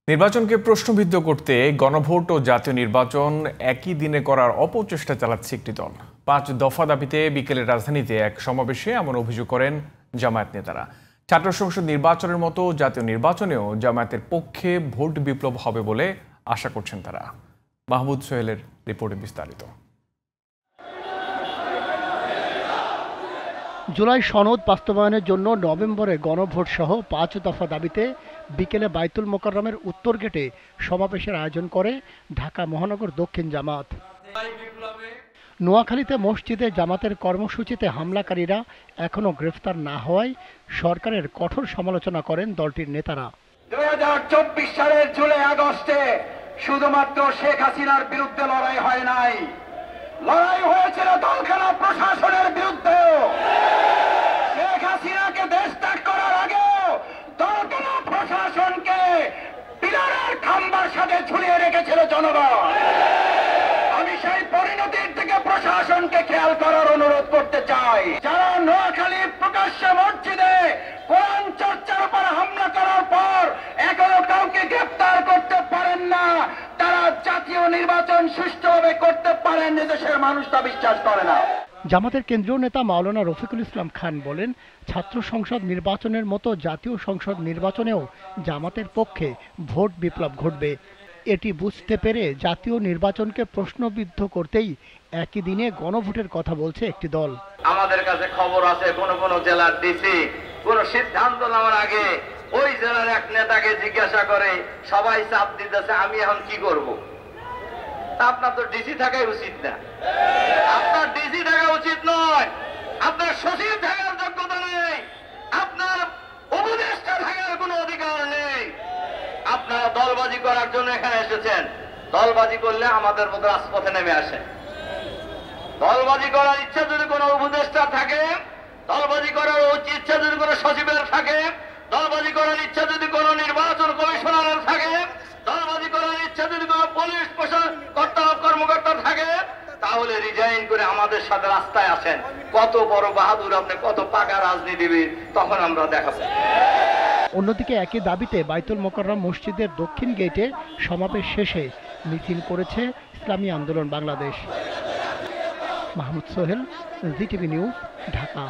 নির্বাচনকে প্রশ্নবিদ্ধ করতে গণভোট ও জাতীয় নির্বাচন একই দিনে করার অপচেষ্টা চালাচ্ছে একটি দল। ৫ দফা দাবিতে বিকেলে রাজধানীতে এক সমাবেশে এমন অভিযোগ করেন জামায়াত নেতারা। ছাত্র সংসদ নির্বাচনের মতো জাতীয় নির্বাচনেও জামায়াতের পক্ষে ভোট বিপ্লব হবে বলে আশা করছেন তারা। মাহমুদ সোহেলের রিপোর্টে বিস্তারিত। জুলাই সনদ বাস্তবায়নের জন্য নভেম্বরে গণভোট সহ ৫ দফা দাবিতে বিকেলে বায়তুল মোকাররমের উত্তর গেটে সমাবেশের আয়োজন করে ঢাকা মহানগর দক্ষিণ জামাত। নোয়াখালীতে মসজিদে জামাতের কর্মসূচিতে হামলাকারীরা এখনও গ্রেফতার না হওয়ায় সরকারের কঠোর সমালোচনা করেন দলটির নেতারা। ২০২৪ সালের জুলাই আগস্টে শুধুমাত্র শেখ হাসিনার বিরুদ্ধে লড়াই হয় নাই, লড়াই হয়েছিল দলখানা প্রশাসনের বিরুদ্ধেও। শেখ হাসিনাকে দেশ ত্যাগ করার আগেও দলখানা প্রশাসনকে পিলারের খাম্বার সাথে ঝুলিয়ে রেখেছিল জনগণ। আমি সেই পরিণতির থেকে প্রশাসনকে খেয়াল করার অনুরোধ করতে চাই। যারা নোয়াখালী প্রকাশ্যে মসজিদে কোরআন চর্চার উপর হামলা করার পর এখনো কাউকে গ্রেফতার করতে পারেন না, তারা জাতীয় নির্বাচন সুষ্ঠুভাবে করতে পারেন দেশের মানুষ তা বিশ্বাস করে না। জামাতের কেন্দ্রীয় নেতা মাওলানা রফিকুল ইসলাম খান বলেন, ছাত্র সংসদ নির্বাচনের মতো জাতীয় সংসদ নির্বাচনেও জামাতের পক্ষে ভোট বিপ্লব ঘটবে। এটি বুঝতে পেরে জাতীয় নির্বাচনকে প্রশ্নবিদ্ধ করতেই একই দিনে গণভোটের কথা বলছে একটি দল। আমাদের কাছে খবর আছে কোন কোন জেলার ডিসি কোন সিদ্ধান্ত নেওয়ার আগে ওই জেলার এক নেতাকে জিজ্ঞাসা করে সবাই চাপ দিতেছে আমি এখন কি করব। আপনার তো ডিসি থাকাই উচিত না, আপনার ডিসি থাকা উচিত নয়, আপনার সচিব থাকার যোগ্যতা নেই, আপনার উপদেষ্টা থাকার কোনো অধিকার নেই। আপনারা দলবাজি করার জন্য এখানে এসেছেন। দলবাজি করলে আমাদের মতো রাজপথে নেমে আসে। দলবাজি করার ইচ্ছা যদি কোনো উপদেষ্টা থাকে, দলবাজি করার ইচ্ছা যদি কোনো সচিবের থাকে, দলবাজি করার ইচ্ছা যদি কোনো নির্বাচন কমিশনারের থাকে, দলবাজি করার ইচ্ছা যদি কোনো পুলিশ কর্মকর্তা থাকে, তাহলে রিজাইন করে আমাদের সাথে রাস্তায় আসেন। কত বড় বাহাদুর আপনি, কত পাকা রাজনীতিবিদ, তখন আমরা দেখাবো। অন্যদিকে একই দাবিতে বায়তুল মোকাররম মসজিদের দক্ষিণ গেটে সমাবেশ শেষে মিছিল করেছে ইসলামী আন্দোলন বাংলাদেশ। Mahmud Sohel, GTV news, Dhaka.